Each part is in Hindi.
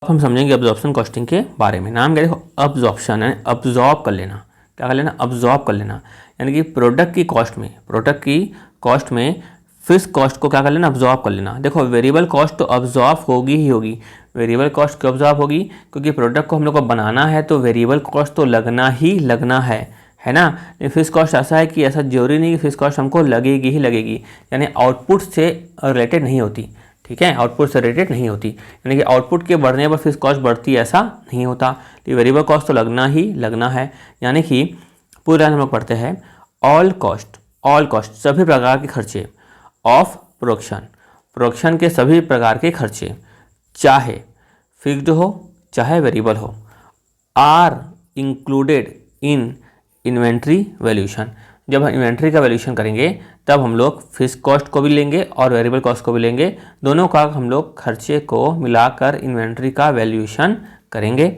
अब हम समझेंगे अब्जॉर्प्शन कॉस्टिंग के बारे में। नाम क्या देखो, अब्जॉर्प्शन है, अब्जॉर्ब कर लेना। क्या कर लेना? अब्जॉर्ब कर लेना। यानी कि प्रोडक्ट की कॉस्ट में फिक्स कॉस्ट को क्या कर लेना? अब्जॉर्ब कर लेना। देखो वेरिएबल कॉस्ट तो अब्जॉर्ब होगी ही होगी। वेरिएबल कॉस्ट क्यों अब्जॉर्ब होगी? क्योंकि प्रोडक्ट को हम लोग को बनाना है तो वेरिएबल कॉस्ट तो लगना ही लगना है ना। लेकिन फिक्स कॉस्ट ऐसा है कि ऐसा जरूरी नहीं कि फिक्स कॉस्ट हमको लगेगी ही लगेगी, यानी आउटपुट से रिलेटेड नहीं होती। ठीक है, आउटपुट से रिलेटेड नहीं होती, यानी कि आउटपुट के बढ़ने पर फिक्स कॉस्ट बढ़ती है ऐसा नहीं होता। तो वेरिएबल कॉस्ट तो लगना ही लगना है। यानी कि पूरी लाइन हम लोग पढ़ते हैं, ऑल कॉस्ट सभी प्रकार के खर्चे ऑफ प्रोडक्शन के सभी प्रकार के खर्चे, चाहे फिक्स्ड हो चाहे वेरिएबल हो, are included in inventory valuation. जब हम इन्वेंट्री का वैल्यूएशन करेंगे तब हम लोग फिक्स कॉस्ट को भी लेंगे और वेरिएबल कॉस्ट को भी लेंगे, दोनों का हम लोग खर्चे को मिलाकर इन्वेंट्री का वैल्यूएशन करेंगे।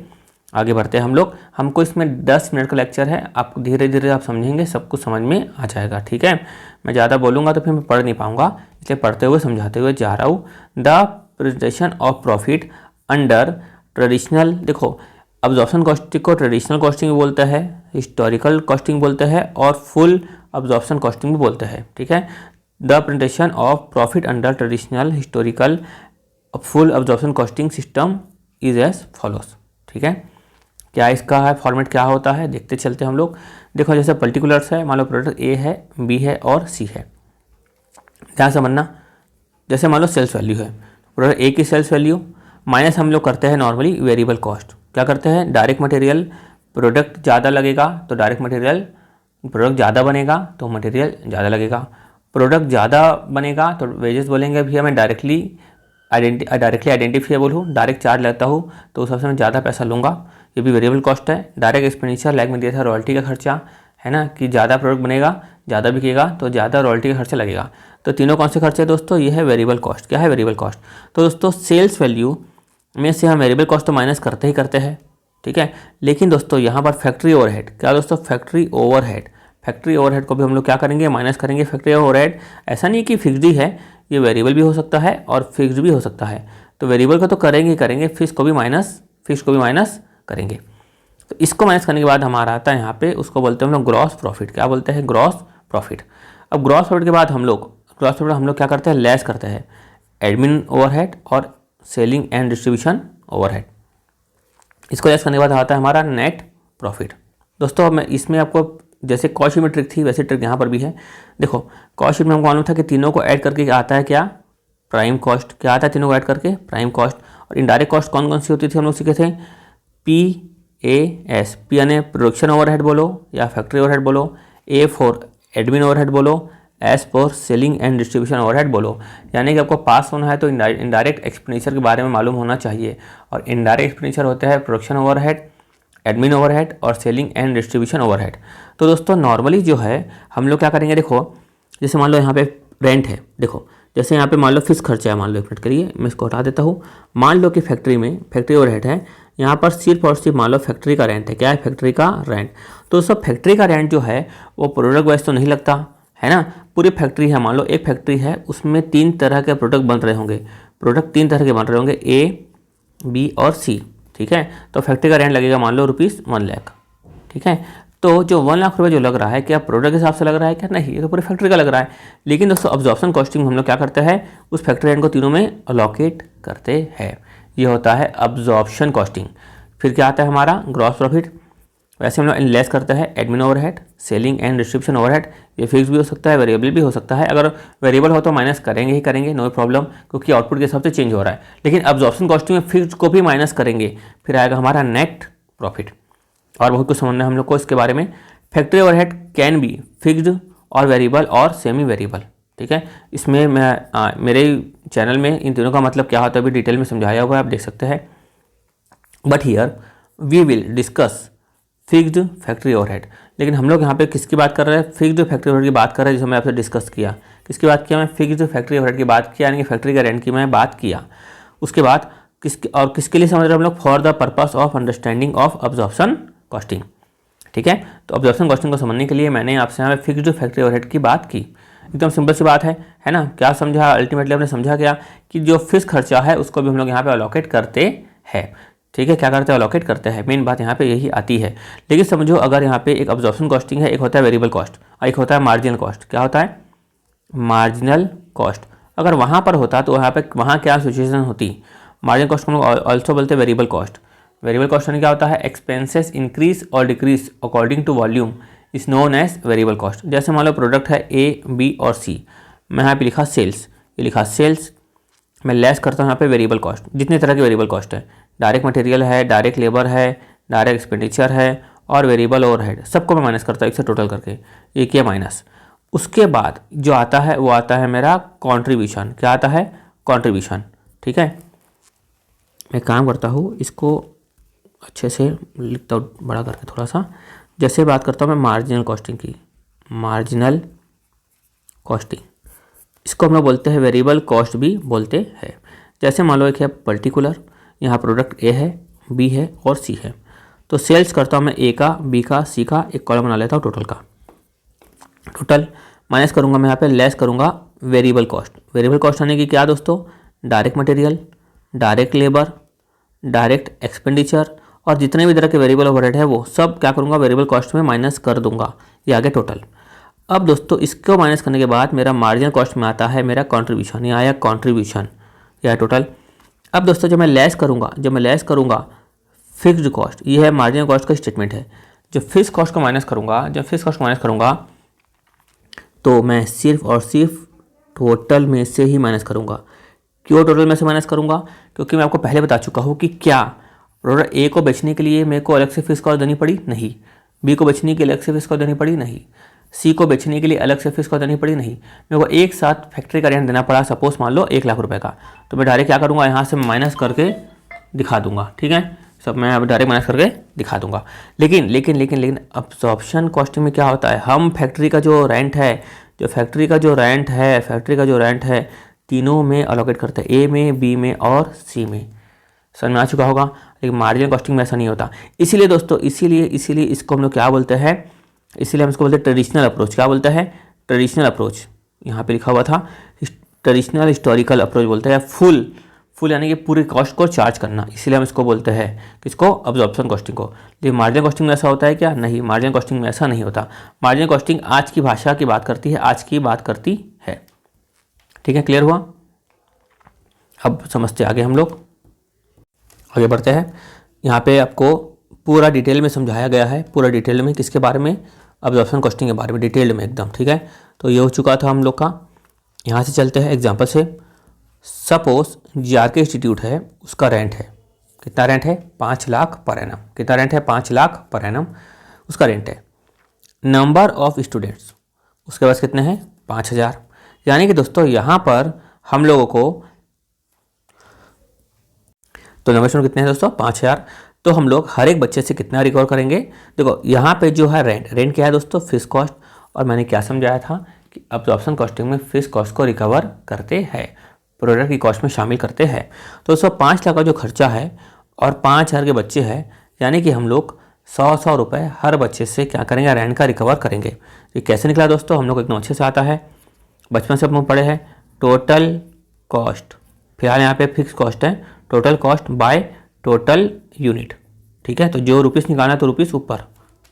आगे बढ़ते हैं हम लोग। हमको इसमें 10 मिनट का लेक्चर है, आप धीरे धीरे आप समझेंगे, सब कुछ समझ में आ जाएगा। ठीक है, मैं ज़्यादा बोलूँगा तो फिर मैं पढ़ नहीं पाऊँगा, इसलिए पढ़ते हुए समझाते हुए जा रहा हूँ। The presentation of profit under traditional, देखो अब्जॉर्प्शन कॉस्टिंग को ट्रेडिशनल कॉस्टिंग भी बोलते हैं, हिस्टोरिकल कॉस्टिंग बोलते हैं और फुल अब्जॉर्प्शन कॉस्टिंग भी बोलते हैं। ठीक है, the presentation of profit under traditional, historical, full absorption costing system is as follows. ठीक है, क्या इसका है फॉर्मेट क्या होता है देखते चलते हम लोग। देखो जैसे पर्टिकुलर्स है, मान लो प्रोडक्ट ए है, बी है और सी है। ध्यान समझना, जैसे मान लो सेल्स वैल्यू है, प्रोडक्ट ए की सेल्स वैल्यू माइनस हम लोग करते हैं नॉर्मली वेरिएबल कॉस्ट। क्या करते हैं? डायरेक्ट मटेरियल, प्रोडक्ट ज़्यादा लगेगा तो डायरेक्ट मटेरियल, प्रोडक्ट ज़्यादा बनेगा तो मटेरियल ज़्यादा लगेगा, प्रोडक्ट ज़्यादा बनेगा तो वेजेस बोलेंगे भैया मैं डायरेक्टली आइडेंटिफिएबल हूँ, डायरेक्ट चार्ज लेता हूँ तो उस सबसे मैं ज़्यादा पैसा लूँगा, ये भी वेरिएबल कॉस्ट है। डायरेक्ट एक्सपेंडिचर लाइक में दिया था रॉयल्टी का खर्चा, है ना, कि ज़्यादा प्रोडक्ट बनेगा ज़्यादा बिकेगा तो ज़्यादा रॉयल्टी का खर्चा लगेगा। तो तीनों कौन से खर्चे हैं दोस्तों? ये है वेरिएबल कॉस्ट। क्या है वेरिएबल कॉस्ट? तो दोस्तों सेल्स वैल्यू में से हम वेरिएबल कॉस्ट तो माइनस करते ही करते हैं। ठीक है, लेकिन दोस्तों यहाँ पर फैक्ट्री ओवरहेड, क्या दोस्तों? फैक्ट्री ओवरहेड को भी हम लोग क्या करेंगे? माइनस करेंगे। फैक्ट्री ओवरहेड ऐसा नहीं कि फिक्स्ड ही है, ये वेरिएबल भी हो सकता है और फिक्स्ड भी हो सकता है। तो वेरिएबल का तो करेंगे ही करेंगे, फिक्स को भी माइनस करेंगे। तो इसको माइनस करने के बाद हमारा आता है यहाँ पे, उसको बोलते हैं हम लोग ग्रॉस प्रॉफिट। क्या बोलते हैं? Gross profit. अब ग्रॉस प्रॉफिट के बाद हम लोग क्या करते हैं? लेस करते हैं एडमिन ओवरहेड और सेलिंग एंड डिस्ट्रीब्यूशन ओवरहेड। इसको लेस करने के बाद आता है हमारा नेट प्रॉफिट। दोस्तों अब मैं इसमें आपको जैसे कॉस्ट शीट में ट्रिक थी वैसे ट्रिक यहाँ पर भी है। देखो कॉस्ट शीट में हमको मालूम था कि तीनों को ऐड करके आता है क्या? Prime cost. क्या आता है तीनों को ऐड करके? Prime cost. और इनडायरेक्ट कॉस्ट कौन कौन सी होती थी हम लोग सीखे थे? PAS, P यानी प्रोडक्शन ओवरहेड बोलो या फैक्ट्री ओवरहेड बोलो, A फॉर एडमिन ओवरहेड बोलो, S for selling and distribution overhead बोलो। यानी कि आपको पास होना है तो इनडायरेक्ट एक्सपेंडिचर के बारे में मालूम होना चाहिए। और इनडायरेक्ट एक्सपेंडिचर होते हैं प्रोडक्शन ओवरहेड, एडमिन ओवरहेड और सेलिंग एंड डिस्ट्रीब्यूशन ओवरहेड। तो दोस्तों नॉर्मली जो है हम लोग क्या करेंगे, देखो जैसे मान लो यहाँ पे रेंट है, देखो जैसे यहाँ पे मान लो फिक्स खर्चा है, मान लो एक मिनट करिए मैं इसको हटा देता हूँ। मान लो कि फैक्ट्री में फैक्ट्री ओवरहेड है, यहाँ पर सिर्फ और सिर्फ मान लो फैक्ट्री का रेंट है। क्या है? फैक्ट्री का रेंट। तो सब फैक्ट्री का रेंट जो है वो प्रोडक्ट वाइज तो नहीं लगता है ना। पूरी फैक्ट्री है, मान लो एक फैक्ट्री है, उसमें 3 तरह के प्रोडक्ट बन रहे होंगे, प्रोडक्ट 3 तरह के बन रहे होंगे, A, B और C। ठीक है, तो फैक्ट्री का रेंट लगेगा मान लो ₹1 लाख। ठीक है, तो जो 1 लाख रुपये जो लग रहा है क्या प्रोडक्ट के हिसाब से लग रहा है क्या? नहीं, ये तो पूरी फैक्ट्री का लग रहा है। लेकिन दोस्तों अब्जॉर्प्शन कॉस्टिंग हम लोग क्या करते हैं? उस फैक्ट्री रेंट को तीनों में अलोकेट करते हैं। ये होता है अब्जॉर्प्शन कॉस्टिंग। फिर क्या आता है हमारा? Gross profit. वैसे हम लोग लेस करते हैं admin overhead, selling and distribution overhead. ये फिक्स भी हो सकता है, वेरिएबल भी हो सकता है। अगर वेरिएबल हो तो माइनस करेंगे ही करेंगे, नो प्रॉब्लम, क्योंकि आउटपुट के हिसाब से चेंज हो रहा है। लेकिन अब्जॉर्प्शन कॉस्टिंग में फिक्स को भी माइनस करेंगे, फिर आएगा हमारा नेट प्रॉफिट। और बहुत कुछ समझना है हम लोग को इसके बारे में। Factory overhead can be fixed और वेरिएबल और सेमी वेरिएबल। ठीक है, इसमें मैं मेरे चैनल में इन तीनों का मतलब क्या होता है अभी डिटेल में समझाया हुआ है, आप देख सकते हैं। But here we will discuss fixed factory overhead. लेकिन हम लोग यहाँ पे किसकी बात कर रहे हैं? फिक्स्ड फैक्ट्री ओवरहेड की बात कर रहे हैं, जिसे मैं आपसे डिस्कस किया। किसकी बात किया? मैं फिक्स्ड फैक्ट्री ओवरहेड की बात किया, यानी कि फैक्ट्री का रेंट की मैं बात किया। उसके बाद किसके लिए समझ रहे हैं हम लोग? For the purpose of understanding of absorption costing. ठीक है, तो अब्जॉर्प्शन कॉस्टिंग को समझने के लिए मैंने आपसे यहाँ पे फिक्स्ड फैक्ट्री ओवरहेड की बात की। एकदम सिंपल सी बात है ना। क्या समझा? अल्टीमेटली हमने समझा क्या कि जो फिक्स खर्चा है उसको भी हम लोग यहाँ पे अलोकेट करते है। ठीक है, क्या करते हैं, अलोकेट करते हैं, मेन बात यहाँ पे यही आती है। लेकिन समझो अगर यहाँ पे एक अब्जॉर्प्शन कॉस्टिंग है, एक होता है वेरिएबल कॉस्ट और एक होता है मार्जिनल कॉस्ट। क्या होता है, मार्जिनल कॉस्ट। अगर वहाँ पर होता तो वहाँ क्या सिचुएशन होती, मार्जिनल कॉस्ट को हम लोग ऑल्सो बोलते हैं वेरिएबल कॉस्ट। वेरिएबल कॉस्ट यानी क्या होता है, एक्सपेंसेस इंक्रीज और decrease according to volume is known as variable cost. जैसे मान लो प्रोडक्ट है ए, बी और सी, मैं यहाँ पे लिखा सेल्स, ये लिखा सेल्स, मैं लेस करता हूँ यहाँ पे वेरिएबल कॉस्ट। जितने तरह के वेरिएबल कॉस्ट है, डायरेक्ट मटेरियल है, डायरेक्ट लेबर है, डायरेक्ट एक्सपेंडिचर है और वेरिएबल ओवरहेड, सबको मैं माइनस करता हूँ एक से टोटल करके, एक या माइनस। उसके बाद जो आता है वो आता है मेरा कॉन्ट्रीब्यूशन। क्या आता है, कॉन्ट्रीब्यूशन। ठीक है, मैं काम करता हूँ इसको अच्छे से लिखता हूँ बड़ा करके थोड़ा सा। जैसे बात करता हूँ मैं मार्जिनल कॉस्टिंग की, मार्जिनल कॉस्टिंग, इसको हम लोग बोलते हैं वेरिएबल कॉस्ट भी बोलते हैं। जैसे मान लो एक है पर्टिकुलर, यहाँ प्रोडक्ट ए है, बी है और सी है, तो सेल्स करता हूँ मैं ए का, बी का, सी का, एक कॉलम बना लेता हूँ टोटल का। टोटल माइनस करूँगा मैं यहाँ पे, लेस करूँगा वेरिएबल कॉस्ट। वेरिएबल कॉस्ट आने की क्या दोस्तों, direct material, direct labour, direct expenditure और जितने भी तरह के वेरिएबल ओवरहेड है वो सब क्या करूँगा, वेरिएबल कॉस्ट में माइनस कर दूंगा। ये आगे टोटल। अब दोस्तों इसको माइनस करने के बाद मेरा मार्जिनल कॉस्ट में आता है मेरा कॉन्ट्रीब्यूशन, ये आया कॉन्ट्रीब्यूशन, यह है टोटल। अब दोस्तों जब मैं लेस करूँगा फिक्स्ड कॉस्ट, ये है मार्जिनल कॉस्ट का स्टेटमेंट है। जब फिक्स कॉस्ट को माइनस करूँगा, तो मैं सिर्फ और सिर्फ टोटल में से ही माइनस करूँगा। क्यों टोटल में से माइनस करूँगा, क्योंकि मैं आपको पहले बता चुका हूँ कि क्या प्रोडक्ट ए को बेचने के लिए मेरे को अलग से फिक्स कॉस्ट देनी पड़ी, नहीं। बी को बेचने के लिए अलग से फिक्स कॉस्ट देनी पड़ी, नहीं। सी को बेचने के लिए अलग से फिक्स कॉस्ट देनी पड़ी, नहीं। मेरे को एक साथ फैक्ट्री का रेंट देना पड़ा, सपोज मान लो 1 लाख रुपए का, तो मैं डायरेक्ट क्या करूँगा, यहाँ से माइनस करके दिखा दूंगा। ठीक है, सब मैं अब डायरेक्ट माइनस करके दिखा दूंगा। लेकिन अब्जॉर्प्शन कॉस्टिंग में क्या होता है, हम फैक्ट्री का जो रेंट है तीनों में अलोकेट करते हैं, ए में, बी में और सी में। समझ में आ चुका होगा। लेकिन मार्जिनल कॉस्टिंग में ऐसा नहीं होता। इसीलिए दोस्तों, इसीलिए इसको हम लोग क्या बोलते हैं, इसीलिए हम इसको बोलते हैं ट्रेडिशनल अप्रोच। क्या बोलते हैं, ट्रेडिशनल अप्रोच। यहाँ पे लिखा हुआ था ट्रेडिशनल हिस्टोरिकल अप्रोच बोलते हैं। फुल यानी कि पूरे कॉस्ट को चार्ज करना, इसीलिए हम इसको बोलते हैं किसको, अब्जॉर्प्शन कॉस्टिंग को। लेकिन मार्जिनल कॉस्टिंग में ऐसा होता है क्या, नहीं, मार्जिनल कॉस्टिंग में ऐसा नहीं होता। मार्जिनल कॉस्टिंग आज की भाषा की बात करती है, आज की बात करती है। ठीक है, क्लियर हुआ। अब समझते आगे, हम लोग आगे बढ़ते हैं। यहाँ पे आपको पूरा डिटेल में समझाया गया है, पूरा डिटेल में किसके बारे में, अब्जॉर्प्शन कॉस्टिंग के बारे में डिटेल्ड में एकदम। ठीक है, तो ये हो चुका था हम लोग का। यहाँ से चलते हैं एग्जाम्पल से। सपोज जीआरके इंस्टीट्यूट है, उसका रेंट है, कितना रेंट है, 5 लाख पर एनम। कितना रेंट है, 5 लाख पर एनम उसका रेंट है। नंबर ऑफ स्टूडेंट्स उसके पास कितने हैं, 5000। यानी कि दोस्तों यहाँ पर हम लोगों को, तो नंबर स्टूडेंट कितने हैं दोस्तों, 5000। तो हम लोग हर एक बच्चे से कितना रिकवर करेंगे। देखो यहाँ पे जो है रेंट क्या है दोस्तों, फिक्स कॉस्ट। और मैंने क्या समझाया था कि अब्जॉर्प्शन कॉस्टिंग में फिक्स कॉस्ट को रिकवर करते हैं, प्रोडक्ट की कॉस्ट में शामिल करते हैं। तो दोस्तों 5 लाख का जो खर्चा है और 5000 के बच्चे हैं, यानी कि हम लोग 100 रुपये हर बच्चे से क्या करेंगे, रेंट का रिकवर करेंगे। ये कैसे निकला दोस्तों, हम लोग एकदम अच्छे से आता है, बचपन से हम लोग पढ़े हैं। टोटल कॉस्ट, फिलहाल यहाँ पे फिक्स कॉस्ट है, total cost by total unit. ठीक है, तो जो रुपीस निकालना है तो रुपीस ऊपर।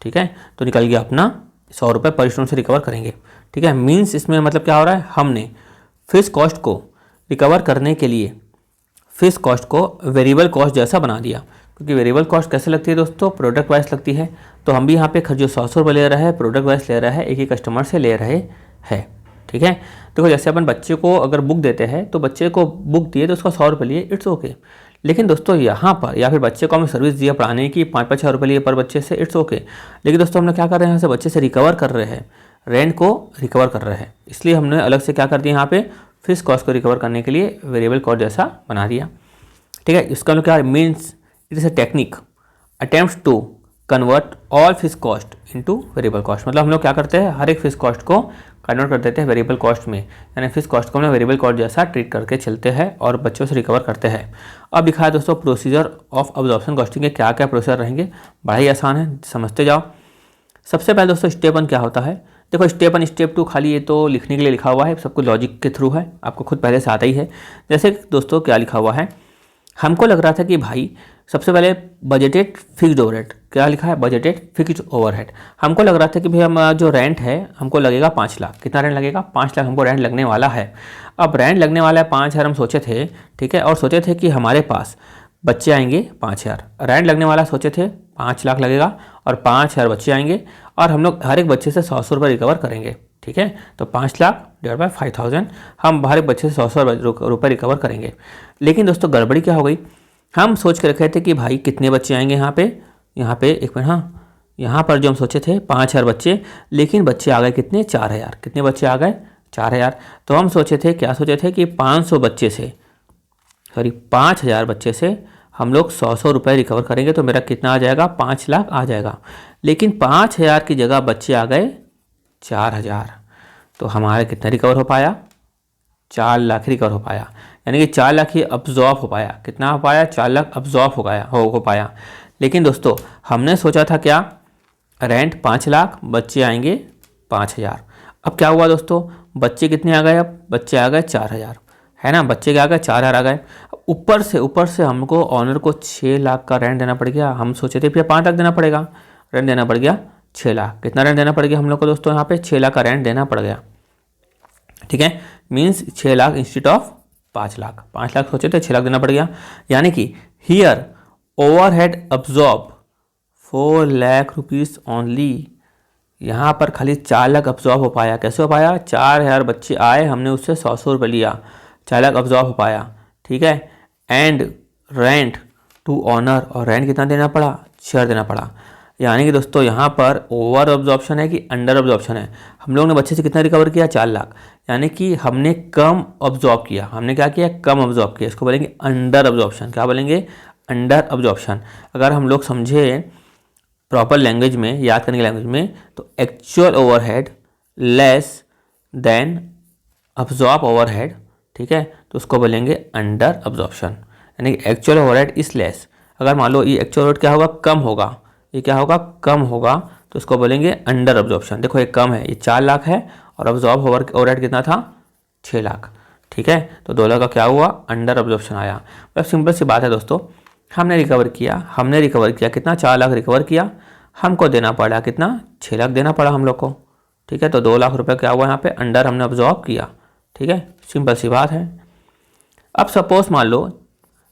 ठीक है, तो निकल गया अपना 100 रुपये पर स्टूडेंट से रिकवर करेंगे। ठीक है, मीन्स इसमें मतलब क्या हो रहा है, हमने फिक्स कॉस्ट को रिकवर करने के लिए फिक्स कॉस्ट को वेरिएबल कॉस्ट जैसा बना दिया। क्योंकि वेरिएबल कॉस्ट कैसे लगती है दोस्तों, प्रोडक्ट वाइज लगती है। तो हम भी यहाँ पे जो 100 रुपये ले रहा है, प्रोडक्ट वाइज ले रहा है, एक ही कस्टमर से ले रहे हैं। ठीक है, देखो जैसे अपन बच्चे को अगर बुक देते हैं, तो बच्चे को बुक दिए तो उसका 100 रुपये लिए, इट्स ओके। लेकिन दोस्तों यहाँ पर, या फिर बच्चे को हमें सर्विस दिया पढ़ाने की, 5-5 6 रुपये लिए पर बच्चे से, इट्स ओके। लेकिन दोस्तों हमने क्या कर रहे हैं, यहाँ से बच्चे से रिकवर कर रहे हैं, रेंट को रिकवर कर रहे हैं, इसलिए हमने अलग से क्या कर दिया, यहाँ पे फिक्स कॉस्ट को रिकवर करने के लिए वेरिएबल कॉस्ट जैसा बना दिया। ठीक है, इसका मतलब क्या means, it is a technique attempt to convert all fix cost into variable cost. मतलब हम लोग क्या करते हैं, हर एक फिक्स कॉस्ट को कन्वर्ट कर देते हैं वेरिएबल कॉस्ट में, यानी फिक्स कॉस्ट को हम लोग वेरिएबल कॉस्ट जैसा ट्रीट करके चलते हैं और बच्चों से रिकवर करते हैं। अब दिखा है दोस्तों प्रोसीजर ऑफ अब्जॉर्प्शन कॉस्टिंग के क्या क्या प्रोसीजर रहेंगे, बड़ा ही आसान है, समझते जाओ। सबसे पहले दोस्तों स्टेप 1 क्या होता है, देखो स्टेप 1 स्टेप 2 खाली ये तो लिखने के लिए लिखा हुआ है, सब कुछ लॉजिक के थ्रू है, आपको खुद पहले से आता ही है। जैसे दोस्तों क्या लिखा हुआ है, हमको लग रहा था कि भाई सबसे पहले बजटेड फिक्स्ड ओवरहेड, क्या लिखा है, बजटेड फिक्स्ड ओवरहेड। हमको लग रहा था कि भाई हम जो रेंट है हमको लगेगा 5 लाख। कितना रेंट लगेगा, 5 लाख हमको रेंट लगने वाला है। अब रेंट लगने वाला है 5,000 हम सोचे थे, ठीक है, और सोचे थे कि हमारे पास बच्चे आएंगे 5,000। रेंट लगने वाला सोचे थे 5 लाख लगेगा और 5,000 बच्चे आएंगे और हम लोग हर एक बच्चे से 100 रुपये रिकवर करेंगे, ठीक है। तो 5 लाख डिवाइड बाय 5,000, हम हर एक बच्चे से 100 रुपये रिकवर करेंगे। लेकिन दोस्तों गड़बड़ी क्या हो गई, हम सोच के रखे थे कि भाई कितने बच्चे आएंगे यहाँ पे एक मिनट, हाँ, यहाँ पर जो हम सोचे थे 5,000 बच्चे, लेकिन बच्चे आ गए कितने, 4,000। कितने बच्चे आ गए, 4,000। तो हम सोचे थे, क्या सोचे थे कि 500 बच्चे से, सॉरी 5,000 बच्चे से हम लोग 100 रुपये रिकवर करेंगे, तो मेरा कितना आ जाएगा, 5 लाख आ जाएगा। लेकिन 5,000 की जगह बच्चे आ गए 4,000, तो हमारा कितना रिकवर हो पाया, 4 लाख रिकवर हो पाया। यानी कि 4 लाख ही अब्जॉर्ब हो पाया। कितना हो पाया, 4 लाख अब्जॉर्ब हो पाया। लेकिन दोस्तों हमने सोचा था क्या, रेंट 5 लाख, बच्चे आएंगे 5,000। अब क्या हुआ दोस्तों, बच्चे कितने आ गए, अब बच्चे आ गए 4,000, है ना, बच्चे क्या आ गए, 4,000 आ गए। ऊपर से हमको ऑनर को 6 लाख का रेंट देना पड़ गया। हम सोचे थे फिर 5 लाख देना पड़ेगा, रेंट देना पड़ गया 6 लाख। कितना रेंट देना पड़ गया हम लोग को दोस्तों, यहाँ पे 6 लाख का रेंट देना पड़ गया, ठीक है। Means 6 lakh instead of 5 lakh. 5 lakh सोचे थे, 6 लाख देना पड़ गया। यानी कि here overhead absorb 4 lakh rupees only. यहाँ पर खाली 4 लाख अब्जॉर्ब हो पाया। कैसे हो पाया, 4,000 बच्चे आए, हमने उससे 100 रुपये लिया, 4 लाख अब्जॉर्ब हो पाया, ठीक है। एंड रेंट टू ऑनर, और रेंट कितना देना पड़ा, 6 देना पड़ा। यानी कि दोस्तों यहाँ पर ओवर अब्जॉर्प्शन है कि अंडर अब्जॉर्प्शन है। हम लोग ने बच्चे से कितना रिकवर किया, 4 लाख। यानी कि हमने कम अब्जॉर्ब किया। हमने क्या किया, कम अब्जॉर्ब किया। इसको बोलेंगे अंडर अब्जॉर्प्शन। क्या बोलेंगे, अंडर अब्जॉर्प्शन। अगर हम लोग समझे प्रॉपर लैंग्वेज में, याद करने की लैंग्वेज में, तो actual overhead less than absorb overhead, ठीक है, तो उसको बोलेंगे अंडर अब्जॉर्प्शन। यानी कि एक्चुअल ओवरहेड इज लेस। अगर मान लो ये एक्चुअल ओवरहेड क्या होगा, कम होगा, ये क्या होगा, कम होगा, तो इसको बोलेंगे अंडर अब्जॉर्प्शन। देखो ये कम है, ये 4 लाख है और अब्जॉर्ब ओवरहेड कितना था, 6 लाख, ठीक है। तो 2 लाख का क्या हुआ, अंडर अब्जॉर्प्शन आया। बस सिंपल सी बात है दोस्तों, हमने रिकवर किया कितना, 4 लाख रिकवर किया। हमको देना पड़ा कितना, 6 लाख देना पड़ा हम लोग को, ठीक है। तो 2 लाख रुपये क्या हुआ यहाँ पे, अंडर हमने अब्जॉर्ब किया, ठीक है। सिंपल सी बात है। अब सपोज मान लो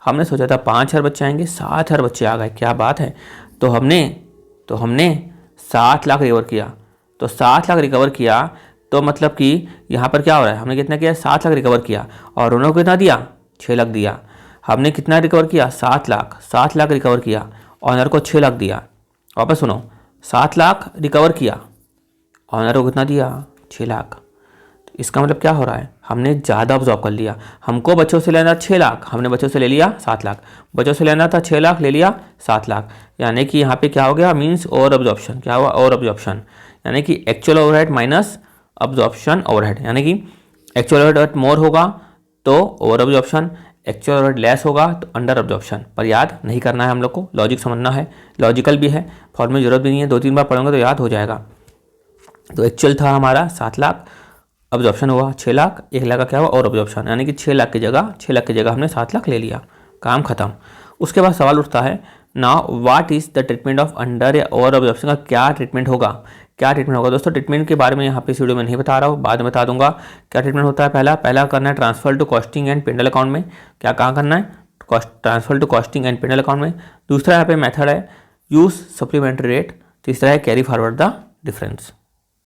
हमने सोचा था 5,000 बच्चे आएंगे, 7,000 बच्चे आ गए, क्या बात है। तो हमने 7 लाख रिकवर किया। तो 7 लाख रिकवर किया तो मतलब कि यहाँ पर क्या हो रहा है, हमने कितना किया, 7 लाख रिकवर किया और उन्होंने कितना दिया, 6 लाख दिया। हमने कितना रिकवर किया, 7 लाख रिकवर किया, ऑनर को 6 लाख दिया। वापस सुनो, 7 लाख रिकवर किया, ऑनर को कितना दिया, 6 लाख। तो इसका मतलब क्या हो रहा है, हमने ज़्यादा ऑब्जॉर्व कर लिया। हमको बच्चों से लेना 6 लाख, हमने बच्चों से ले लिया 7 लाख। बच्चों से लेना था 6 लाख, ले लिया 7 लाख। यानी कि यहाँ पे क्या हो गया, मीन्स ओवर ऑब्जॉर्प्शन। क्या हुआ, ओवर ऑब्जॉर्प्शन। यानी कि actual overhead minus absorption overhead. यानी कि एक्चुअल ओवरहेड मोर होगा तो over absorption, actual overhead less होगा तो अंडर ऑब्जॉर्प्शन। पर याद नहीं करना है हम लोग को, लॉजिक समझना है, लॉजिकल भी है, फॉर्मूले की जरूरत भी नहीं है, 2-3 बार पढ़ोगे तो याद हो जाएगा। तो एक्चुअल था हमारा 7 लाख, अब्जॉर्प्शन हुआ 6 लाख, 1 लाख का क्या हुआ, और अब्जॉर्प्शन। यानी कि 6 लाख की जगह हमने 7 लाख ले लिया, काम खत्म। उसके बाद सवाल उठता है, now what is the treatment of under या ओवर अब्जॉर्प्शन का क्या ट्रीटमेंट होगा। दोस्तों ट्रीटमेंट के बारे में यहाँ पे इस वीडियो में नहीं बता रहा हूँ, बाद में बता दूंगा क्या ट्रीटमेंट होता है। पहला करना है transfer to costing and P and L account में। कहाँ करना है, transfer to costing and P and L account में। दूसरा यहाँ पे मेथड है यूज सप्लीमेंट्री रेट। तीसरा है कैरी फॉरवर्ड द डिफरेंस।